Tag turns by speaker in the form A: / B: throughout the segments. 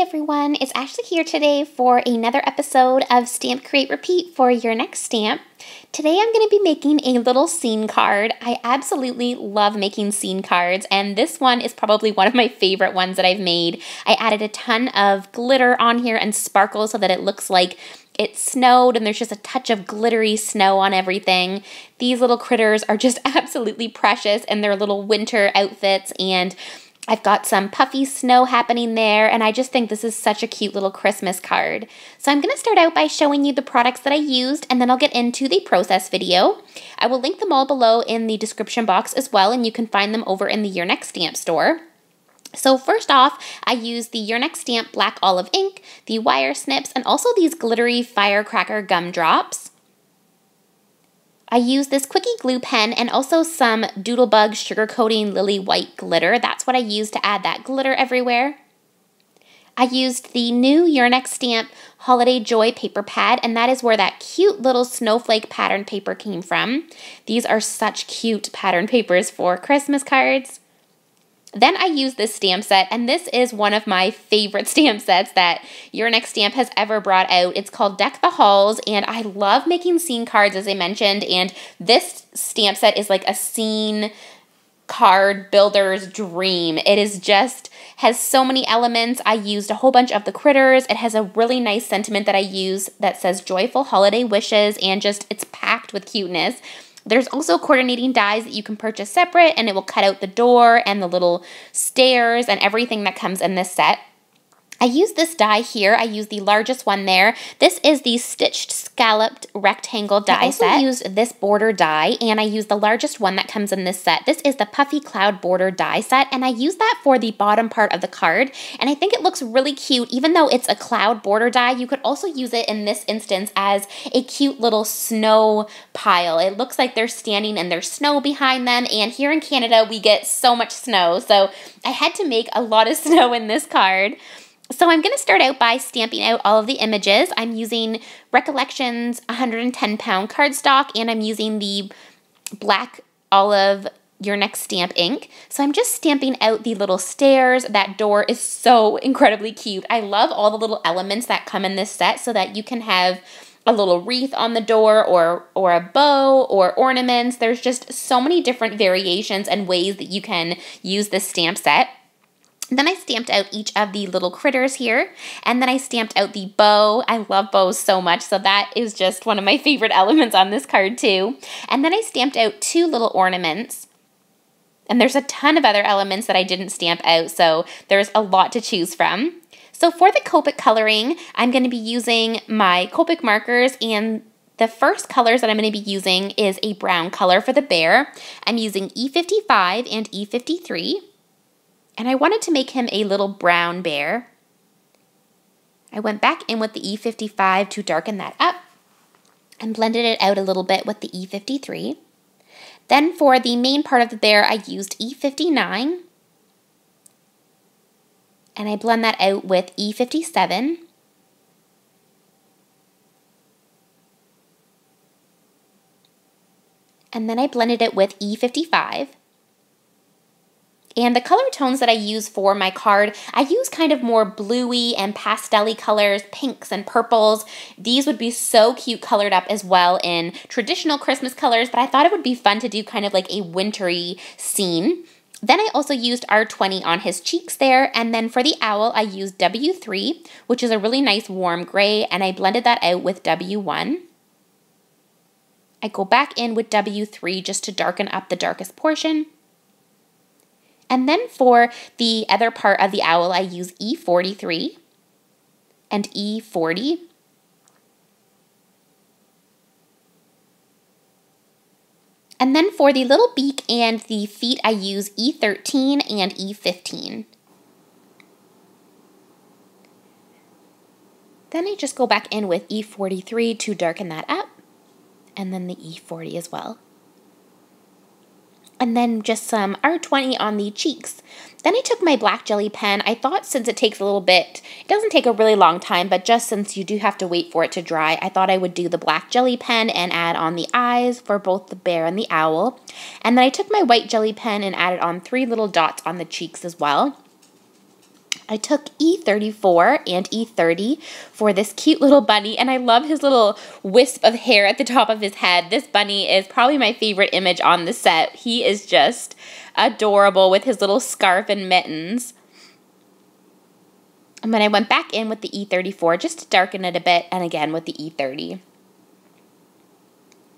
A: everyone, it's Ashley here today for another episode of Stamp Create Repeat for your next stamp. Today I'm going to be making a little scene card. I absolutely love making scene cards, and this one is probably one of my favorite ones that I've made. I added a ton of glitter on here and sparkle so that it looks like it snowed and there's just a touch of glittery snow on everything. These little critters are just absolutely precious in their little winter outfits, and I've got some puffy snow happening there, and I just think this is such a cute little Christmas card. So I'm going to start out by showing you the products that I used, and then I'll get into the process video. I will link them all below in the description box as well, and you can find them over in the Your Next Stamp store. So first off, I used the Your Next Stamp Black Olive ink, the wire snips, and also these glittery firecracker gumdrops. I used this quickie glue pen and also some Doodlebug Sugar Coating Lily White glitter. That's what I used to add that glitter everywhere. I used the new Your Next Stamp Holiday Joy paper pad, and that is where that cute little snowflake pattern paper came from. These are such cute pattern papers for Christmas cards. Then I used this stamp set, and this is one of my favorite stamp sets that Your Next Stamp has ever brought out. It's called Deck the Halls, and I love making scene cards, as I mentioned, and this stamp set is like a scene card builder's dream. It is just, has so many elements. I used a whole bunch of the critters. It has a really nice sentiment that I use that says Joyful Holiday Wishes, and just, it's packed with cuteness. There's also coordinating dies that you can purchase separate, and it will cut out the door and the little stairs and everything that comes in this set. I used this die here. I used the largest one there. This is the stitched scalloped rectangle die set. I also used this border die, and I used the largest one that comes in this set. This is the puffy cloud border die set, and I used that for the bottom part of the card, and I think it looks really cute. Even though it's a cloud border die, you could also use it in this instance as a cute little snow pile. It looks like they're standing and there's snow behind them, and here in Canada we get so much snow, so I had to make a lot of snow in this card. So I'm going to start out by stamping out all of the images. I'm using Recollections 110-pound cardstock, and I'm using the Black Olive Your Next Stamp ink. So I'm just stamping out the little stairs. That door is so incredibly cute. I love all the little elements that come in this set so that you can have a little wreath on the door or a bow or ornaments. There's just so many different variations and ways that you can use this stamp set. Then I stamped out each of the little critters here, and then I stamped out the bow. I love bows so much, so that is just one of my favorite elements on this card too. And then I stamped out two little ornaments, and there's a ton of other elements that I didn't stamp out, so there's a lot to choose from. So for the Copic coloring, I'm going to be using my Copic markers, and the first colors that I'm going to be using is a brown color for the bear. I'm using E55 and E53. And I wanted to make him a little brown bear. I went back in with the E55 to darken that up and blended it out a little bit with the E53. Then for the main part of the bear, I used E59. And I blend that out with E57. And then I blended it with E55. And the color tones that I use for my card, I use kind of more bluey and pastel-y colors, pinks and purples. These would be so cute colored up as well in traditional Christmas colors, but I thought it would be fun to do kind of like a wintry scene. Then I also used R20 on his cheeks there, and then for the owl, I used W3, which is a really nice warm gray, and I blended that out with W1. I go back in with W3 just to darken up the darkest portion. And then for the other part of the owl, I use E43 and E40. And then for the little beak and the feet, I use E13 and E15. Then I just go back in with E43 to darken that up, and then the E40 as well. And then just some R20 on the cheeks. Then I took my black jelly pen. I thought since it takes a little bit, it doesn't take a really long time, but just since you do have to wait for it to dry, I thought I would do the black jelly pen and add on the eyes for both the bear and the owl. And then I took my white jelly pen and added on 3 little dots on the cheeks as well. I took E34 and E30 for this cute little bunny, and I love his little wisp of hair at the top of his head. This bunny is probably my favorite image on the set. He is just adorable with his little scarf and mittens. And then I went back in with the E34 just to darken it a bit, and again with the E30.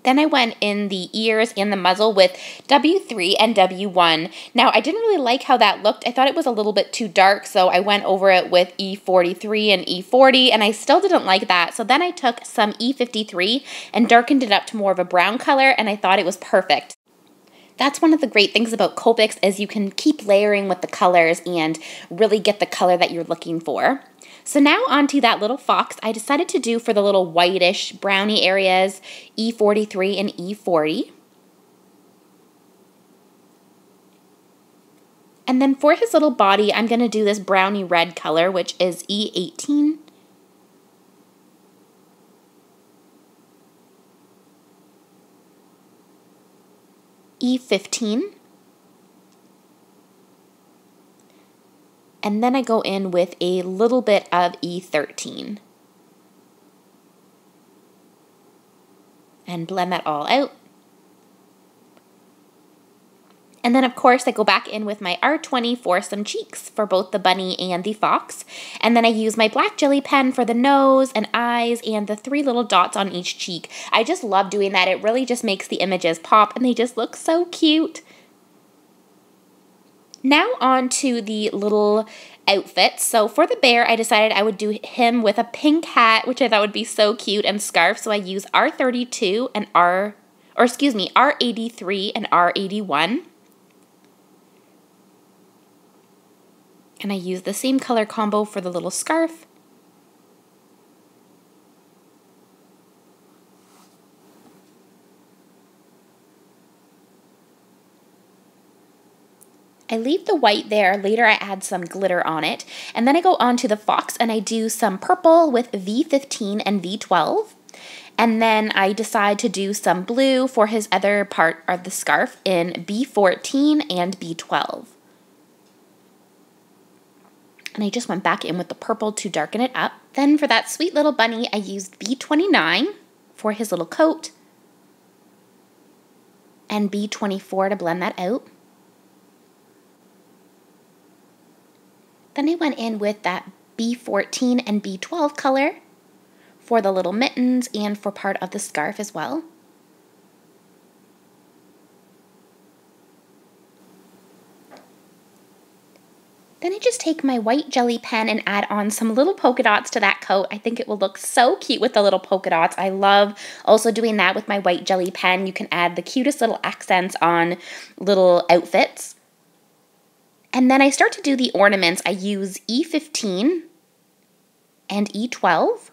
A: Then I went in the ears and the muzzle with W3 and W1. Now, I didn't really like how that looked. I thought it was a little bit too dark, so I went over it with E43 and E40, and I still didn't like that. So then I took some E53 and darkened it up to more of a brown color, and I thought it was perfect. That's one of the great things about Copics is you can keep layering with the colors and really get the color that you're looking for. So now onto that little fox, I decided to do for the little whitish browny areas, E43 and E40. And then for his little body, I'm going to do this browny red color, which is E18. E15. And then I go in with a little bit of E13. And blend that all out. And then, of course, I go back in with my R20 for some cheeks for both the bunny and the fox. And then I use my black jelly pen for the nose and eyes and the 3 little dots on each cheek. I just love doing that. It really just makes the images pop, and they just look so cute. Now on to the little outfits. So for the bear, I decided I would do him with a pink hat, which I thought would be so cute, and scarf. So I use R32 and R83 and R81. And I use the same color combo for the little scarf. I leave the white there. Later I add some glitter on it. And then I go on to the fox and I do some purple with V15 and V12. And then I decide to do some blue for his other part of the scarf in B14 and B12. And I just went back in with the purple to darken it up. Then for that sweet little bunny, I used B29 for his little coat and B24 to blend that out. Then I went in with that B14 and B12 color for the little mittens and for part of the scarf as well. Then I just take my white jelly pen and add on some little polka dots to that coat. I think it will look so cute with the little polka dots. I love also doing that with my white jelly pen. You can add the cutest little accents on little outfits. And then I start to do the ornaments. I use E15 and E12.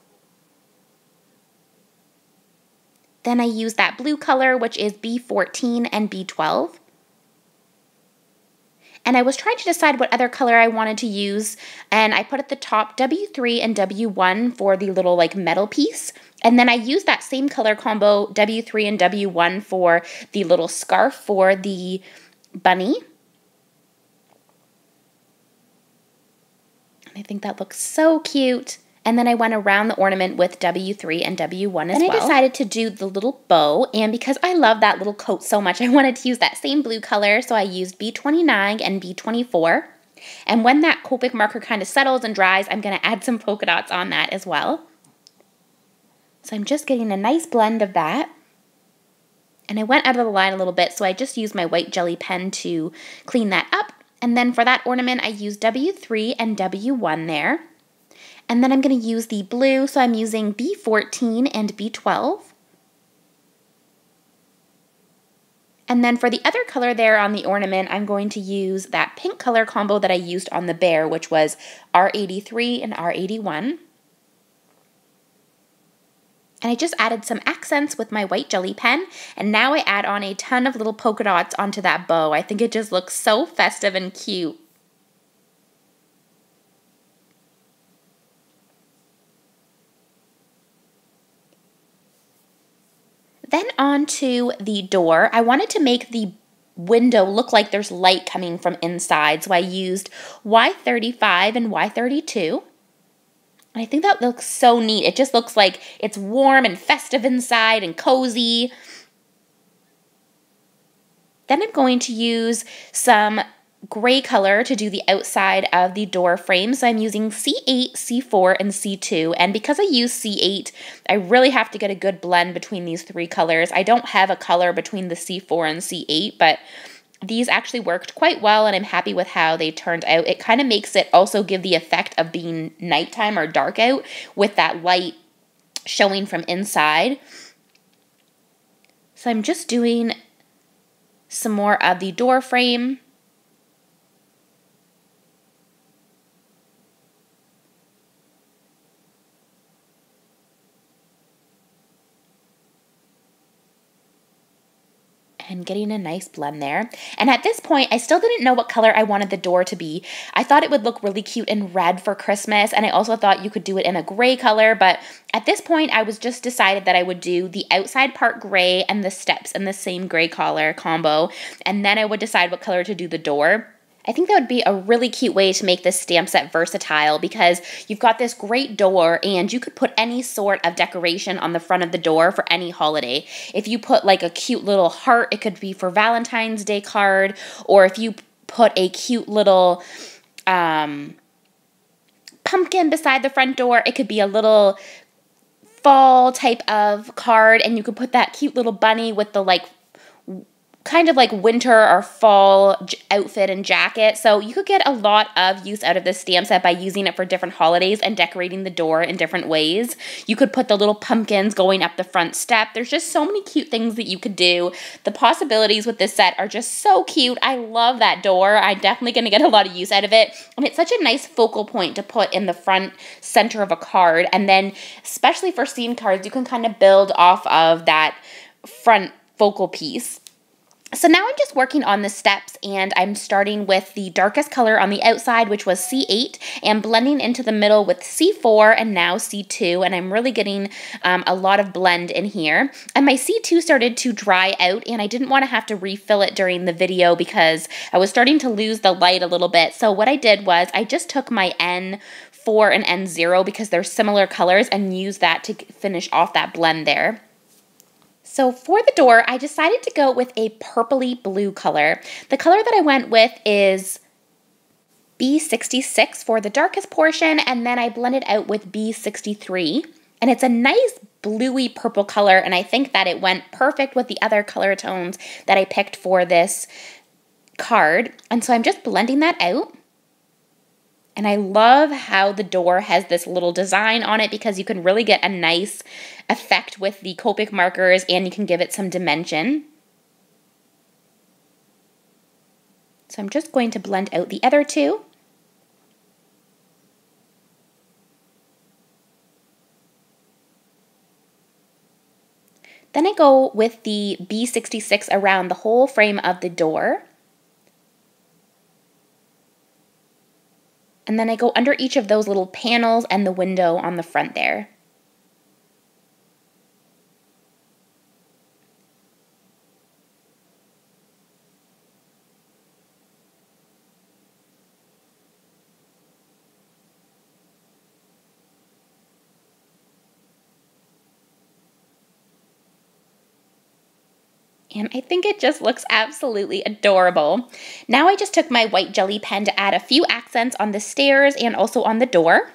A: Then I use that blue color, which is B14 and B12. And I was trying to decide what other color I wanted to use, and I put at the top W3 and W1 for the little like metal piece. And then I used that same color combo, W3 and W1 for the little scarf for the bunny. I think that looks so cute. And then I went around the ornament with W3 and W1 as well. Then I decided to do the little bow, and because I love that little coat so much, I wanted to use that same blue color, so I used B29 and B24. And when that Copic marker kind of settles and dries, I'm going to add some polka dots on that as well. So I'm just getting a nice blend of that. And I went out of the line a little bit, so I just used my white jelly pen to clean that up. And then for that ornament, I used W3 and W1 there. And then I'm going to use the blue, so I'm using B14 and B12. And then for the other color there on the ornament, I'm going to use that pink color combo that I used on the bear, which was R83 and R81. And I just added some accents with my white jelly pen, and now I add on a ton of little polka dots onto that bow. I think it just looks so festive and cute. Then on to the door. I wanted to make the window look like there's light coming from inside. So I used Y35 and Y32. And I think that looks so neat. It just looks like it's warm and festive inside and cozy. Then I'm going to use some gray color to do the outside of the door frame. So I'm using C8, C4, and C2. And because I use C8, I really have to get a good blend between these three colors. I don't have a color between the C4 and C8, but these actually worked quite well, and I'm happy with how they turned out. It kind of makes it also give the effect of being nighttime or dark out with that light showing from inside. So I'm just doing some more of the door frame. And getting a nice blend there. And at this point, I still didn't know what color I wanted the door to be. I thought it would look really cute in red for Christmas, and I also thought you could do it in a gray color, but at this point, I was just decided that I would do the outside part gray and the steps in the same gray color combo, and then I would decide what color to do the door. I think that would be a really cute way to make this stamp set versatile because you've got this great door and you could put any sort of decoration on the front of the door for any holiday. If you put like a cute little heart, it could be for Valentine's Day card, or if you put a cute little pumpkin beside the front door, it could be a little fall type of card, and you could put that cute little bunny with the like kind of like winter or fall outfit and jacket. So you could get a lot of use out of this stamp set by using it for different holidays and decorating the door in different ways. You could put the little pumpkins going up the front step. There's just so many cute things that you could do. The possibilities with this set are just so cute. I love that door. I'm definitely going to get a lot of use out of it. And it's such a nice focal point to put in the front center of a card. And then especially for scene cards, you can kind of build off of that front focal piece. So now I'm just working on the steps, and I'm starting with the darkest color on the outside, which was C8, and blending into the middle with C4 and now C2, and I'm really getting a lot of blend in here. And my C2 started to dry out, and I didn't want to have to refill it during the video because I was starting to lose the light a little bit. So what I did was I just took my N4 and N0 because they're similar colors and used that to finish off that blend there. So for the door, I decided to go with a purpley blue color. The color that I went with is B66 for the darkest portion, and then I blended out with B63. And it's a nice bluey purple color, and I think that it went perfect with the other color tones that I picked for this card. And so I'm just blending that out. And I love how the door has this little design on it because you can really get a nice effect with the Copic markers, and you can give it some dimension. So I'm just going to blend out the other two. Then I go with the B66 around the whole frame of the door. And then I go under each of those little panels and the window on the front there. And I think it just looks absolutely adorable. Now I just took my white jelly pen to add a few accents on the stairs and also on the door.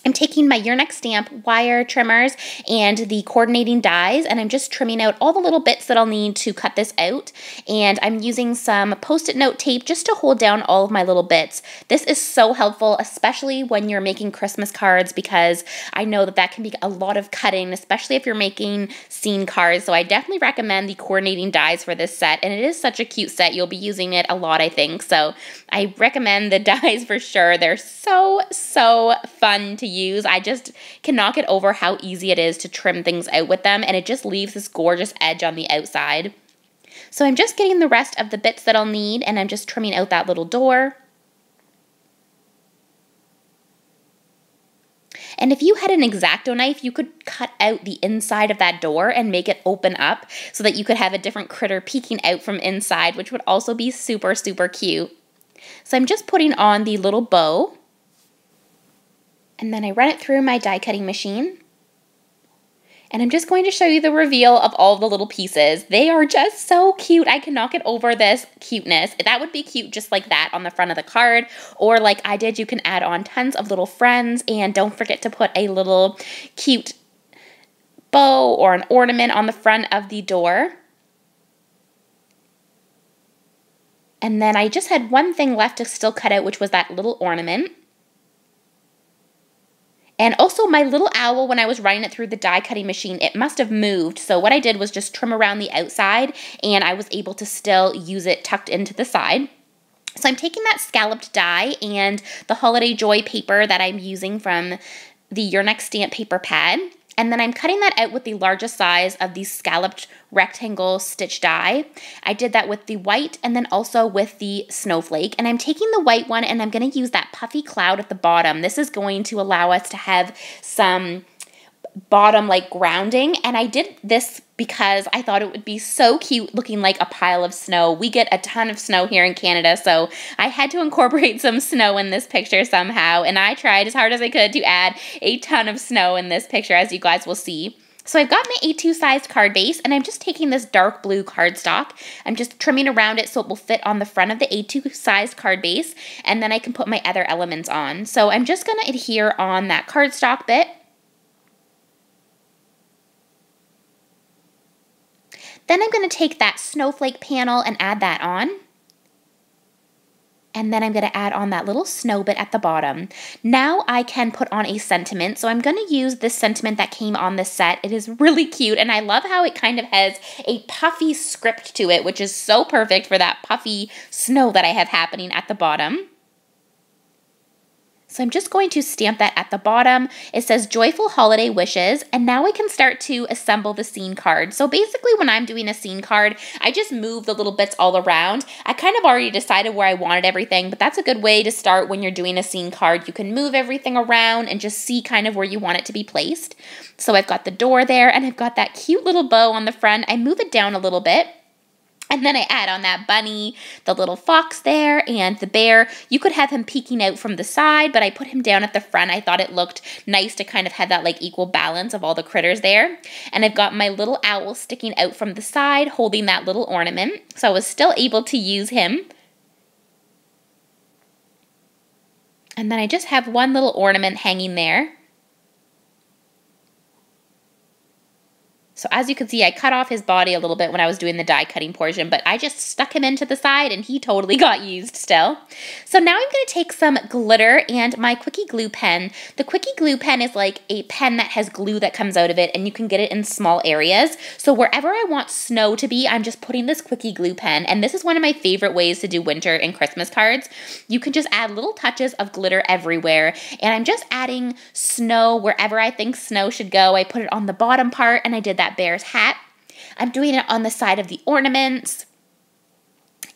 A: I'm taking my Your Next Stamp wire trimmers and the coordinating dies, and I'm just trimming out all the little bits that I'll need to cut this out. And I'm using some Post-it note tape just to hold down all of my little bits. This is so helpful, especially when you're making Christmas cards, because I know that that can be a lot of cutting, especially if you're making scene cards. So I definitely recommend the coordinating dies for this set, and it is such a cute set. You'll be using it a lot, I think. So I recommend the dies for sure. They're so fun to use. I just cannot get over how easy it is to trim things out with them, and it just leaves this gorgeous edge on the outside. So I'm just getting the rest of the bits that I'll need, and I'm just trimming out that little door. And if you had an X-Acto knife, you could cut out the inside of that door and make it open up so that you could have a different critter peeking out from inside, which would also be super, super cute. So I'm just putting on the little bow, and then I run it through my die cutting machine. And I'm just going to show you the reveal of all the little pieces. They are just so cute. I cannot get over this cuteness. That would be cute just like that on the front of the card. Or like I did, you can add on tons of little friends. And don't forget to put a little cute bow or an ornament on the front of the door. And then I just had one thing left to still cut out, which was that little ornament. And also my little owl, when I was running it through the die cutting machine, it must have moved. So what I did was just trim around the outside, and I was able to still use it tucked into the side. So I'm taking that scalloped die and the Holiday Joy paper that I'm using from the Your Next Stamp paper pad. And then I'm cutting that out with the largest size of the scalloped rectangle stitch die. I did that with the white and then also with the snowflake. And I'm taking the white one and I'm going to use that puffy cloud at the bottom. This is going to allow us to have some bottom like grounding, and I did this because I thought it would be so cute looking like a pile of snow. We get a ton of snow here in Canada, so I had to incorporate some snow in this picture somehow, and I tried as hard as I could to add a ton of snow in this picture, as you guys will see. So I've got my A2 sized card base, and I'm just taking this dark blue cardstock. I'm just trimming around it so it will fit on the front of the A2 sized card base, and then I can put my other elements on. So I'm just going to adhere on that cardstock bit. Then I'm going to take that snowflake panel and add that on. And then I'm going to add on that little snow bit at the bottom. Now I can put on a sentiment. So I'm going to use this sentiment that came on this set. It is really cute, and I love how it kind of has a puffy script to it, which is so perfect for that puffy snow that I have happening at the bottom. So I'm just going to stamp that at the bottom. It says Joyful Holiday Wishes, and now I can start to assemble the scene card. So basically when I'm doing a scene card, I just move the little bits all around. I kind of already decided where I wanted everything, but that's a good way to start when you're doing a scene card. You can move everything around and just see kind of where you want it to be placed. So I've got the door there, and I've got that cute little bow on the front. I move it down a little bit. And then I add on that bunny, the little fox there, and the bear. You could have him peeking out from the side, but I put him down at the front. I thought it looked nice to kind of have that like equal balance of all the critters there. And I've got my little owl sticking out from the side, holding that little ornament. So I was still able to use him. And then I just have one little ornament hanging there. So as you can see, I cut off his body a little bit when I was doing the die cutting portion, but I just stuck him into the side and he totally got used still. So now I'm going to take some glitter and my Quickie Glue pen. The Quickie Glue pen is like a pen that has glue that comes out of it, and you can get it in small areas. So wherever I want snow to be, I'm just putting this Quickie Glue pen, and this is one of my favorite ways to do winter and Christmas cards. You can just add little touches of glitter everywhere, and I'm just adding snow wherever I think snow should go. I put it on the bottom part, and I did that bear's hat. I'm doing it on the side of the ornaments,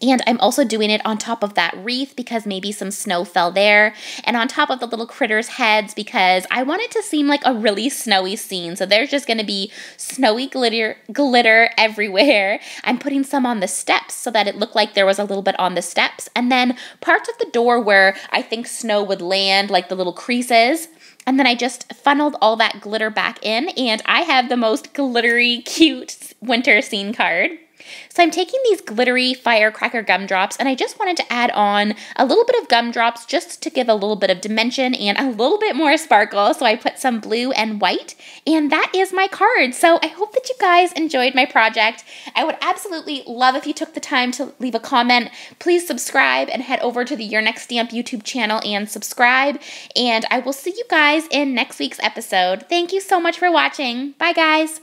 A: and I'm also doing it on top of that wreath because maybe some snow fell there, and on top of the little critters' heads because I want it to seem like a really snowy scene. So there's just going to be snowy glitter everywhere. I'm putting some on the steps so that it looked like there was a little bit on the steps, and then parts of the door where I think snow would land, like the little creases. And then I just funneled all that glitter back in, and I have the most glittery, cute winter scene card. So I'm taking these glittery firecracker gumdrops, and I just wanted to add on a little bit of gumdrops just to give a little bit of dimension and a little bit more sparkle. So I put some blue and white, and that is my card. So I hope that you guys enjoyed my project. I would absolutely love if you took the time to leave a comment. Please subscribe and head over to the Your Next Stamp YouTube channel and subscribe. And I will see you guys in next week's episode. Thank you so much for watching. Bye, guys.